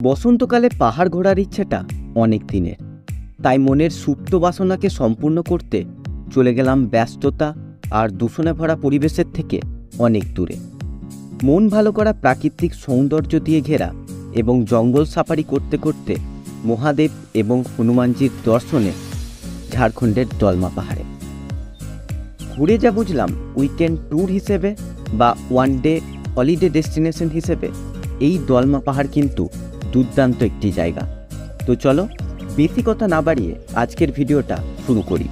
বসন্তকালে পাহাড় ঘোরার ইচ্ছেটা অনেক দিনের, তাই মনের সুপ্ত বাসনাকে সম্পূর্ণ করতে চলে গেলাম ব্যস্ততা আর দূষণে ভরা পরিবেশের থেকে অনেক দূরে। মন ভালো করা প্রাকৃতিক সৌন্দর্য দিয়ে ঘেরা এবং জঙ্গল সাফারি করতে করতে মহাদেব এবং হনুমানজির দর্শনে ঝাড়খণ্ডের দলমা পাহাড়ে ঘুরে যা বুঝলাম, উইকেন্ড ট্যুর হিসেবে বা ওয়ান ডে হলিডে ডেস্টিনেশন হিসেবে এই দলমা পাহাড় কিন্তু দুর্দান্ত একটি জায়গা। তো চলো বেশি কথা না বাড়িয়ে আজকের ভিডিওটা শুরু করি।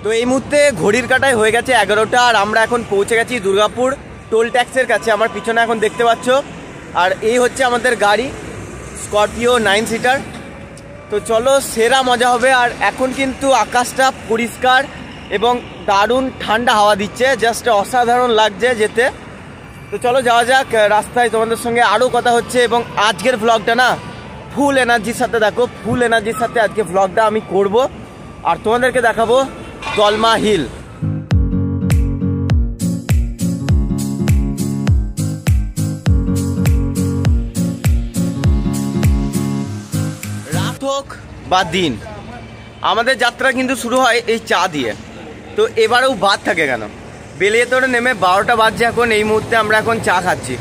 তো এই মুহূর্তে ঘড়ির কাঁটায় হয়ে গেছে 11টা, আর আমরা এখন পৌঁছে গেছি দুর্গাপুর টোল ট্যাক্সের কাছে। আমার পিছনে এখন দেখতে পাচ্ছ, আর এই হচ্ছে আমাদের গাড়ি স্করপিও 9 সিটার। তো চলো সেরা মজা হবে। আর এখন কিন্তু আকাশটা পরিষ্কার এবং দারুণ ঠান্ডা হাওয়া দিচ্ছে, জাস্ট অসাধারণ লাগছে যেতে। তো চলো যাওয়া যাক। রাস্তায় তোমাদের সঙ্গে আরও কথা হচ্ছে এবং আজকের ভ্লগটা না ফুল এনার্জির সাথে দেখো, ফুল এনার্জির সাথে আজকে ভ্লগটা আমি করব আর তোমাদেরকে দেখাবো দলমা হিল। রাত হোক বা দিন, আমাদের যাত্রা কিন্তু শুরু হয় এই চা দিয়ে। তো এবারেও বাদ থাকে কেন? বেলিয়াতোড়ে নেমে 12টা বাজছে এখন। এই মুহূর্তে আমরা এখন চা খাচ্ছি।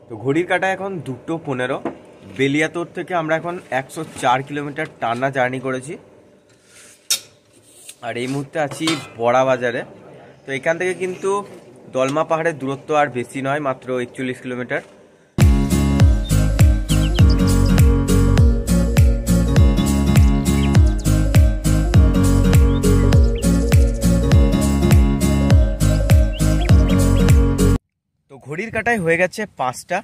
তো ঘড়ির কাঁটা এখন 2:15। বেলিয়াতোড় থেকে আমরা এখন 104 কিলোমিটার টানা জার্নি করেছি, আর এই মুহূর্তে আছি বড়া বাজারে। তো এখান থেকে কিন্তু দলমা পাহাড়ের দূরত্ব আর বেশি নয়, মাত্র 41 কিলোমিটার। তো ঘড়ির কাঁটায় হয়ে গেছে 5টা।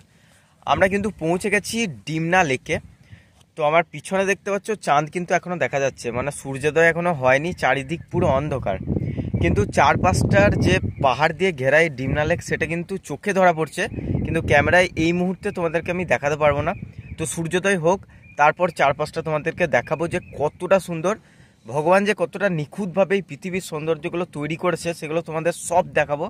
আমরা কিন্তু পৌঁছে গেছি ডিমনা লেকে। তো আমার পিছনে দেখতে পাচ্ছ চাঁদ কিন্তু এখনো দেখা যাচ্ছে, মানে সূর্যোদয় এখনো হয়নি, চারিদিক পুরো অন্ধকার। কিন্তু চারপাশটার যে পাহাড় দিয়ে ঘেরা এই ডিমনা লেক সেটা কিন্তু চোখে ধরা পড়ছে, কিন্তু ক্যামেরায় এই মুহূর্তে তোমাদেরকে আমি দেখাতে পারবো না। তো সূর্যোদয় হোক, তারপর চারপাশটা তোমাদেরকে দেখাবো যে কতটা সুন্দর, ভগবান যে কতটা নিখুঁতভাবে এই পৃথিবীর সৌন্দর্যগুলো তৈরি করেছে সেগুলো তোমাদের সব দেখাবো।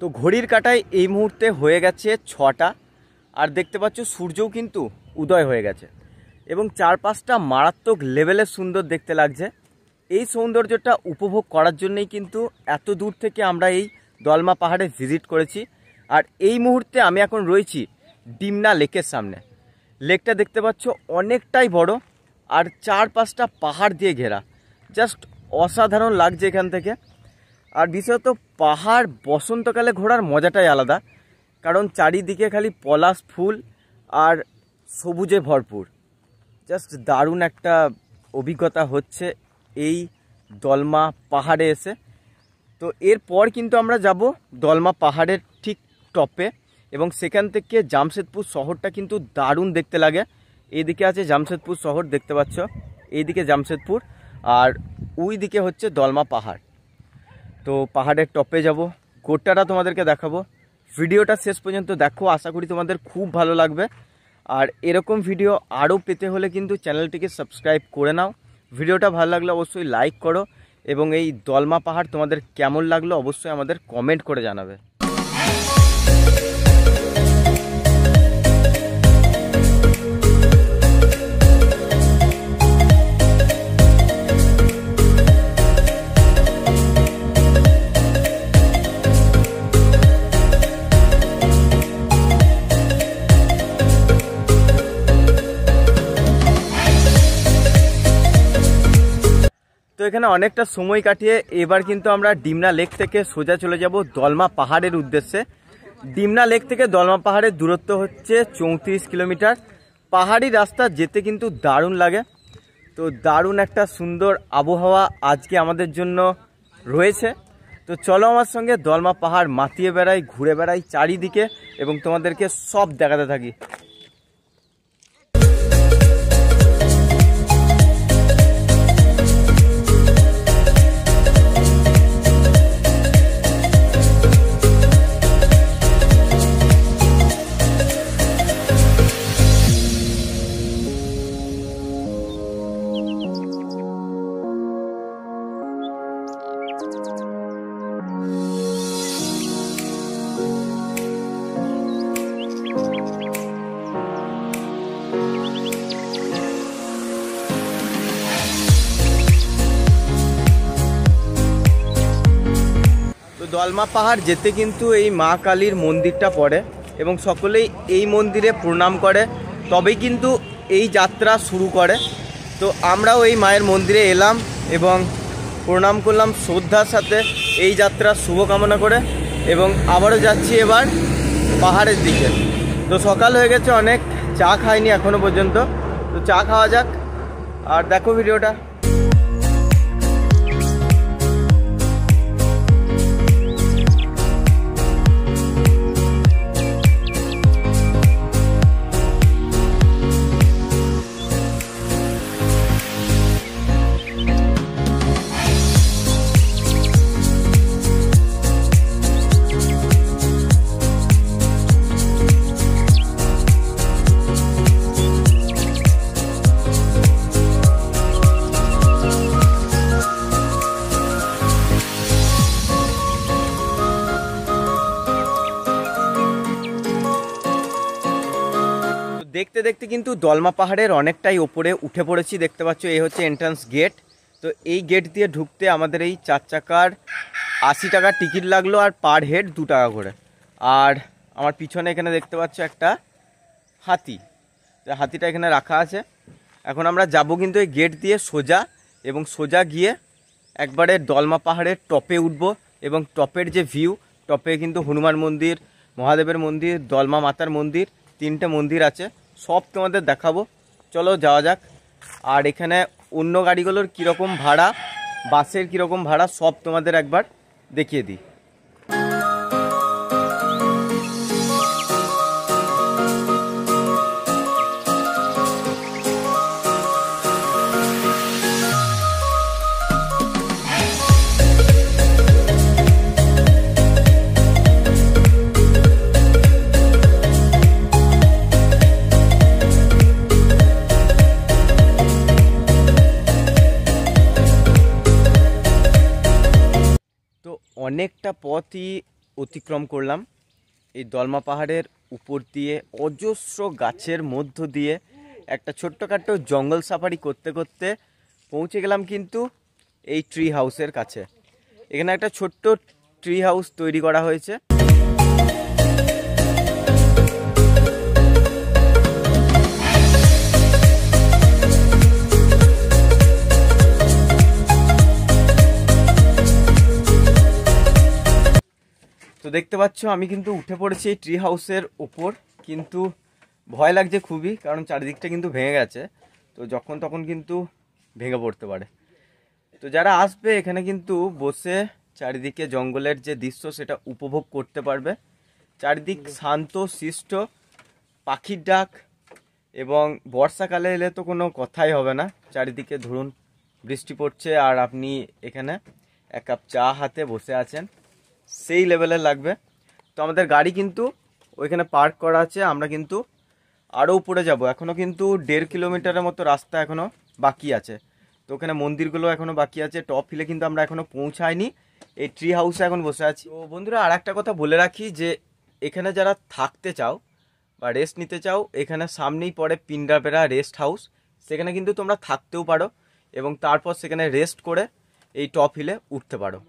তো ঘড়ির কাঁটায় এই মুহূর্তে হয়ে গেছে 6টা, আর দেখতে পাচ্ছ সূর্যও কিন্তু উদয় হয়ে গেছে এবং চারপাশটা মারাত্মক লেভেলের সুন্দর দেখতে লাগছে। এই সৌন্দর্যটা উপভোগ করার জন্যই কিন্তু এত দূর থেকে আমরা এই দলমা পাহাড়ে ভিজিট করেছি। আর এই মুহূর্তে আমি এখন রয়েছি ডিমনা লেকের সামনে। লেকটা দেখতে পাচ্ছ অনেকটাই বড়, আর চারপাশটা পাহাড় দিয়ে ঘেরা, জাস্ট অসাধারণ লাগছে এখান থেকে। আর বিশেষত পাহাড় বসন্তকালে ঘোরার মজাটাই আলাদা, কারণ চারিদিকে খালি পলাশ ফুল আর সবুজে ভরপুর। জাস্ট দারুণ একটা অভিজ্ঞতা হচ্ছে এই দলমা পাহাড়ে এসে। তো এরপর কিন্তু আমরা যাব দলমা পাহাড়ের ঠিক টপে, এবং সেখান থেকে জামশেদপুর শহরটা কিন্তু দারুণ দেখতে লাগে। এইদিকে আছে জামশেদপুর শহর দেখতে পাচ্ছ, এইদিকে জামশেদপুর, আর ওই দিকে হচ্ছে দলমা পাহাড়। তো পাহাড়ের টপে যাব, গোটাটা তোমাদেরকে দেখাবো। ভিডিওটা শেষ পর্যন্ত দেখো, আশা করি তোমাদের খুব ভালো লাগবে। আর এরকম ভিডিও আরও পেতে হলে কিন্তু চ্যানেলটিকে সাবস্ক্রাইব করে নাও। ভিডিওটা ভালো লাগলে অবশ্যই লাইক করো, এবং এই দলমা পাহাড় তোমাদের কেমন লাগলো অবশ্যই আমাদের কমেন্ট করে জানাবে। তো এখানে অনেকটা সময় কাটিয়ে এবার কিন্তু আমরা ডিমনা লেক থেকে সোজা চলে যাব দলমা পাহাড়ের উদ্দেশ্যে। ডিমনা লেক থেকে দলমা পাহাড়ের দূরত্ব হচ্ছে 34 কিলোমিটার। পাহাড়ি রাস্তা যেতে কিন্তু দারুণ লাগে। তো দারুণ একটা সুন্দর আবহাওয়া আজকে আমাদের জন্য রয়েছে। তো চলো আমার সঙ্গে দলমা পাহাড় মাতিয়ে বেড়াই, ঘুরে বেড়াই চারিদিকে এবং তোমাদেরকে সব দেখাতে থাকি। দলমা পাহাড় যেতে কিন্তু এই মা কালীর মন্দিরটা পড়ে এবং সকলেই এই মন্দিরে প্রণাম করে, তবেই কিন্তু এই যাত্রা শুরু করে। তো আমরাও এই মায়ের মন্দিরে এলাম এবং প্রণাম করলাম শ্রদ্ধার সাথে, এই যাত্রার শুভকামনা করে, এবং আবারও যাচ্ছি এবার পাহাড়ের দিকে। তো সকাল হয়ে গেছে, অনেক চা খাইনি এখনো পর্যন্ত, তো চা খাওয়া যাক আর দেখো ভিডিওটা। দেখতে দেখতে কিন্তু দলমা পাহাড়ের অনেকটাই ওপরে উঠে পড়েছি। দেখতে পাচ্ছ এই হচ্ছে এন্ট্রান্স গেট। তো এই গেট দিয়ে ঢুকতে আমাদের এই 4 চাকার 80 টাকা টিকিট লাগলো, আর পার হেড 2 টাকা করে। আর আমার পিছনে এখানে দেখতে পাচ্ছ একটা হাতি, তো হাতিটা এখানে রাখা আছে। এখন আমরা যাব কিন্তু এই গেট দিয়ে সোজা, এবং সোজা গিয়ে একবারে দলমা পাহাড়ের টপে উঠবো, এবং টপের যে ভিউ, টপে কিন্তু হনুমান মন্দির, মহাদেবের মন্দির, দলমা মাতার মন্দির, 3টে মন্দির আছে, সব তোমাদের দেখাবো। চলো যাওয়া যাক। আর এখানে অন্য গাড়িগুলোর কীরকম ভাড়া, বাসের কীরকম ভাড়া, সব তোমাদের একবার দেখিয়ে দিই। অনেকটা পথই অতিক্রম করলাম এই দলমা পাহাড়ের উপর দিয়ে, অজস্র গাছের মধ্য দিয়ে একটা ছোট্টখাট্টো জঙ্গল সাফারি করতে করতে পৌঁছে গেলাম কিন্তু এই ট্রি হাউসের কাছে। এখানে একটা ছোট্ট ট্রি হাউস তৈরি করা হয়েছে। তো দেখতে পাচ্ছ আমি কিন্তু উঠে পড়েছি এই ট্রি হাউসের ওপর, কিন্তু ভয় লাগছে খুবই, কারণ চারিদিকটা কিন্তু ভেঙে গেছে, তো যখন তখন কিন্তু ভেঙে পড়তে পারে। তো যারা আসবে এখানে কিন্তু বসে চারিদিকে জঙ্গলের যে দৃশ্য সেটা উপভোগ করতে পারবে। চারিদিক শান্ত শিষ্ট, পাখির ডাক, এবং বর্ষাকালে এলে তো কোনো কথাই হবে না। চারিদিকে ধরুন বৃষ্টি পড়ছে আর আপনি এখানে 1 কাপ চা হাতে বসে আছেন, সেই লেভেলের লাগবে। তো আমাদের গাড়ি কিন্তু ওইখানে পার্ক করা আছে, আমরা কিন্তু আরও উপরে যাব। এখনও কিন্তু 1.5 কিলোমিটারের মতো রাস্তা এখনও বাকি আছে। তো ওখানে মন্দিরগুলো এখনও বাকি আছে। টপ হিলে কিন্তু আমরা এখনও পৌঁছাইনি, এই ট্রি হাউসে এখন বসে আছি। তো বন্ধুরা আর একটা কথা বলে রাখি, যে এখানে যারা থাকতে চাও বা রেস্ট নিতে চাও, এখানে সামনেই পড়ে পিন্ডারপেড়া রেস্ট হাউস, সেখানে কিন্তু তোমরা থাকতেও পারো এবং তারপর সেখানে রেস্ট করে এই টপ হিলে উঠতে পারো।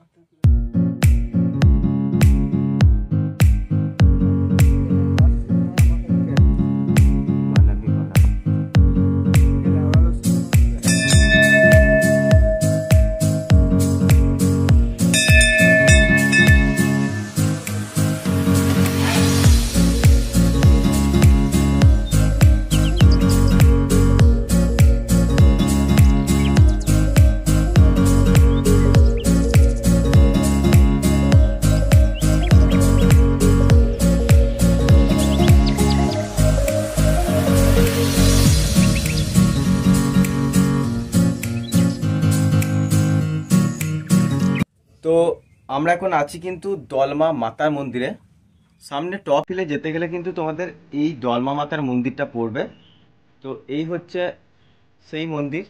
তো আমরা এখন আছি কিন্তু দলমা মাতার মন্দিরে। সামনে টপ হিলে যেতে গেলে কিন্তু তোমাদের এই দলমা মাতার মন্দিরটা পড়বে। তো এই হচ্ছে সেই মন্দির,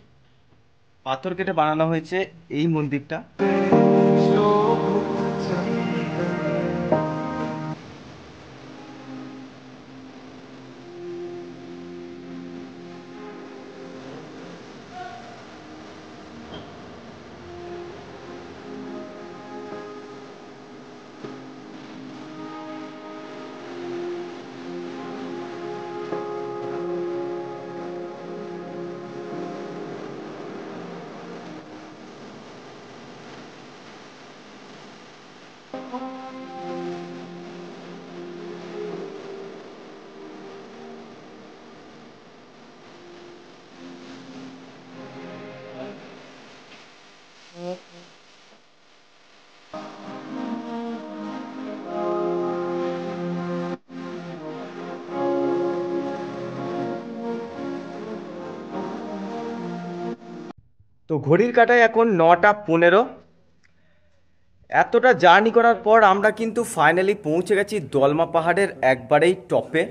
পাথর কেটে বানানো হয়েছে এই মন্দিরটা। তো ঘড়ির কাঁটায় এখন 9টা 15। এতটা জার্নি করার পর আমরা কিন্তু ফাইনালি পৌঁছে গেছি দলমা পাহাড়ের একবারেই টপে।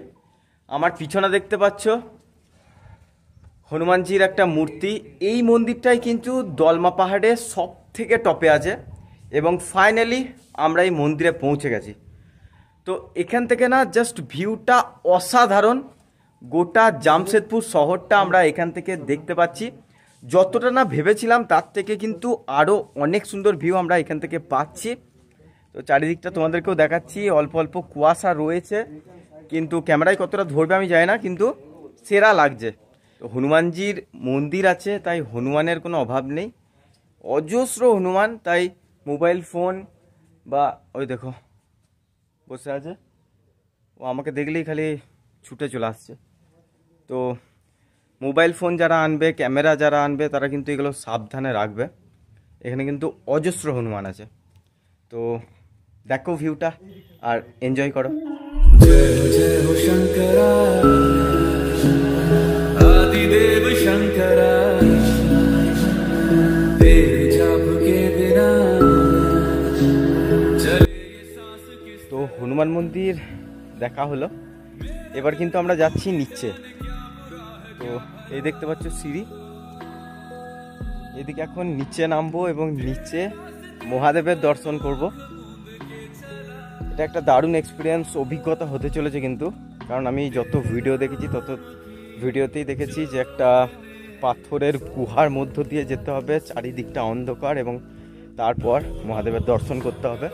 আমার পিছনে দেখতে পাচ্ছ হনুমানজির একটা মূর্তি। এই মন্দিরটাই কিন্তু দলমা পাহাড়ে সব থেকে টপে আছে এবং ফাইনালি আমরা এই মন্দিরে পৌঁছে গেছি। তো এখান থেকে না জাস্ট ভিউটা অসাধারণ, গোটা জামশেদপুর শহরটা আমরা এখান থেকে দেখতে পাচ্ছি। যতটা না ভেবেছিলাম তার থেকে কিন্তু আরও অনেক সুন্দর ভিউ আমরা এখান থেকে পাচ্ছি। তো চারিদিকটা তোমাদেরকেও দেখাচ্ছি, অল্প অল্প কুয়াশা রয়েছে, কিন্তু ক্যামেরায় কতটা ধরবে আমি জানি না, কিন্তু সেরা লাগছে। তো হনুমানজির মন্দির আছে, তাই হনুমানের কোনো অভাব নেই, অজস্র হনুমান। তাই মোবাইল ফোন বা ওই দেখো বসে আছে, ও আমাকে দেখলেই খালি ছুটে চলে আসছে। তো মোবাইল ফোন যারা আনবে, ক্যামেরা যারা আনবে, তারা কিন্তু এগুলো সাবধানে রাখবে। এখানে কিন্তু অজস্র হনুমান আছে। তো দেখো ভিউটা আর এনজয় করো। जय जय हो शंकरा आदिदेव शंकरा तेरे जाप के बिना चले ये सांस किस। তো হনুমান মন্দির দেখা হলো, এবার কিন্তু আমরা যাচ্ছি নিচে। তো এই দেখতে পাচ্ছ সিঁড়ি, এদিকে এখন নিচে নামবো এবং নিচে মহাদেবের দর্শন করব। এটা একটা দারুণ এক্সপিরিয়েন্স, অভিজ্ঞতা হতে চলেছে কিন্তু, কারণ আমি যত ভিডিও দেখেছি তত ভিডিওতেই দেখেছি যে একটা পাথরের গুহার মধ্য দিয়ে যেতে হবে, চারিদিকটা অন্ধকার, এবং তারপর মহাদেবের দর্শন করতে হবে।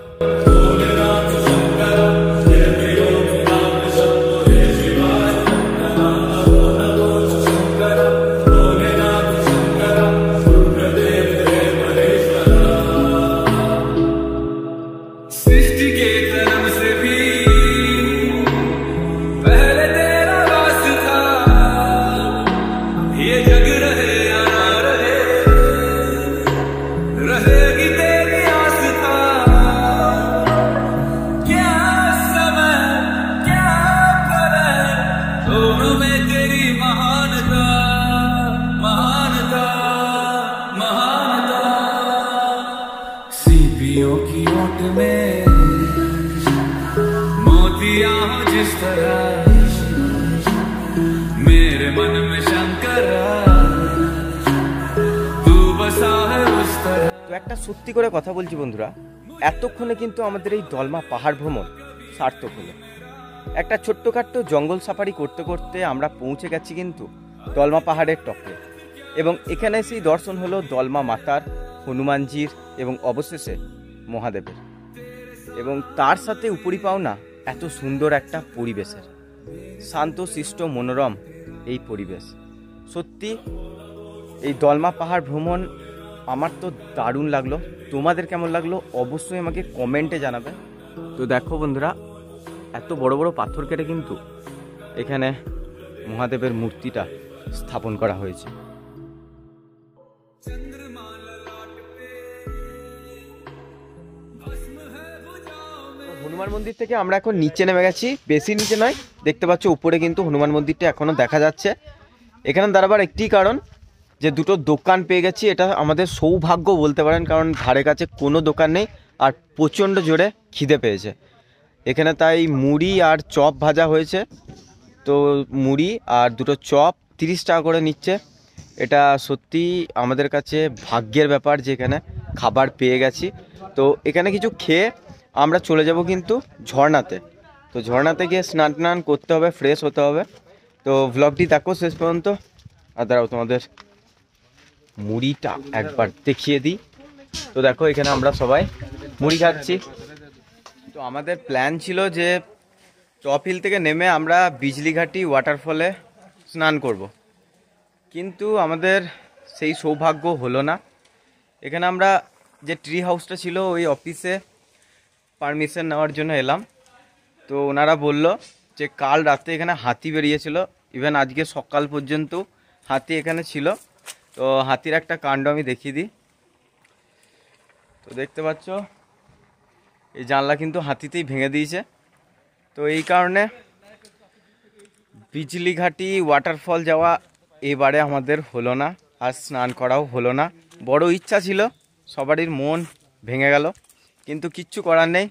सृष्टि के जन्म से भी पहले तेरा वास था, ये जग रहे या ना रहे, रहेगी तेरी आस्था। क्या समय क्या करे, दोनों में तेरी महानता महानता महानता। सीपियों की ओट में मोतिया हो जिस तरह, मेरे मन में शंकरा तू बसा है उस तरह। তো একটা সত্যি করে কথা বলছি বন্ধুরা, এতক্ষণে কিন্তু আমাদের এই দলমা পাহাড় ভ্রমণ সার্থক হলো। একটা ছোট্টখাট্ট জঙ্গল সাফারি করতে করতে আমরা পৌঁছে গেছি কিন্তু দলমা পাহাড়ের টপে, এবং এখানে এসেই দর্শন হলো দলমা মাতার, হনুমানজির এবং অবশেষে মহাদেবের, এবং তার সাথে উপরি পাওনা এত সুন্দর একটা পরিবেশের, শান্ত শিষ্ট মনোরম এই পরিবেশ। সত্যি এই দলমা পাহাড় ভ্রমণ আমার তো দারুণ লাগলো। তোমাদের কেমন লাগলো অবশ্যই আমাকে কমেন্টে জানাবে। তো দেখো বন্ধুরা, এত বড় বড় পাথর কেটে কিন্তু এখানে মহাদেবের মূর্তিটা স্থাপন করা হয়েছে। হনুমান মন্দির থেকে আমরা এখন নিচে নেমে গেছি, বেশি নিচে নয়, দেখতে পাচ্ছ উপরে কিন্তু হনুমান মন্দিরটা এখনো দেখা যাচ্ছে। এখানে দাঁড়াবার একটি কারণ যে দুটো দোকান পেয়ে গেছি, এটা আমাদের সৌভাগ্য বলতে পারেন, কারণ ধারে কাছে কোনো দোকান নেই আর প্রচণ্ড জোরে খিদে পেয়েছে। এখানে তাই মুড়ি আর চপ ভাজা হয়েছে, তো মুড়ি আর দুটো চপ 30 টাকা করে নিচ্ছে। এটা সত্যি আমাদের কাছে ভাগ্যের ব্যাপার যে এখানে খাবার পেয়ে গেছি। তো এখানে কিছু খেয়ে আমরা চলে যাব কিন্তু ঝর্ণাতে। তো ঝর্ণাতে গিয়ে স্নান টান করতে হবে, ফ্রেশ হতে হবে। তো ভ্লগটি দেখো শেষ পর্যন্ত। আর দাঁড়াও তোমাদের মুড়িটা একবার দেখিয়ে দিই। তো দেখো এখানে আমরা সবাই মুড়ি খাচ্ছি। তো আমাদের প্ল্যান ছিল যে টপ হিল থেকে নেমে আমরা বিজলিঘাটি ওয়াটারফলে স্নান করব, কিন্তু আমাদের সেই সৌভাগ্য হলো না। এখানে আমরা যে ট্রি হাউসটা ছিল ওই অফিসে পারমিশন নেওয়ার জন্য এলাম। তো ওনারা বলল যে কাল রাতে এখানে হাতি বেরিয়েছিল, ইভেন আজকে সকাল পর্যন্ত হাতি এখানে ছিল। তো হাতির একটা কাণ্ড আমি দেখিয়ে দিই। তো দেখতে পাচ্ছ এই জানলা কিন্তু হাতিতেই ভেঙে দিয়েছে। তো এই কারণে বিজলিঘাটি ওয়াটারফল যাওয়া এবারে আমাদের হলো না, আর স্নান করাও হলো না। বড় ইচ্ছা ছিল, সবারই মন ভেঙে গেল, কিন্তু কিচ্ছু করার নেই।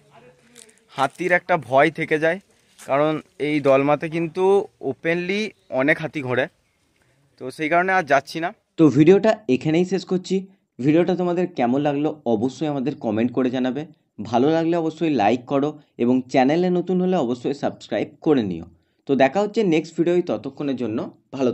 হাতির একটা ভয় থেকে যায়, কারণ এই দলমাতে কিন্তু ওপেনলি অনেক হাতি ঘোরে। তো সেই কারণে আর যাচ্ছি না। তো ভিডিওটা এখানেই শেষ করছি। ভিডিওটা তোমাদের কেমন লাগলো অবশ্যই আমাদের কমেন্ট করে জানাবে। ভালো লাগলে অবশ্যই লাইক করো এবং চ্যানেলে নতুন হলে অবশ্যই সাবস্ক্রাইব করে নিও। তো দেখা হচ্ছে নেক্সট ভিডিওয়, ততক্ষণের জন্য ভালো থাকো।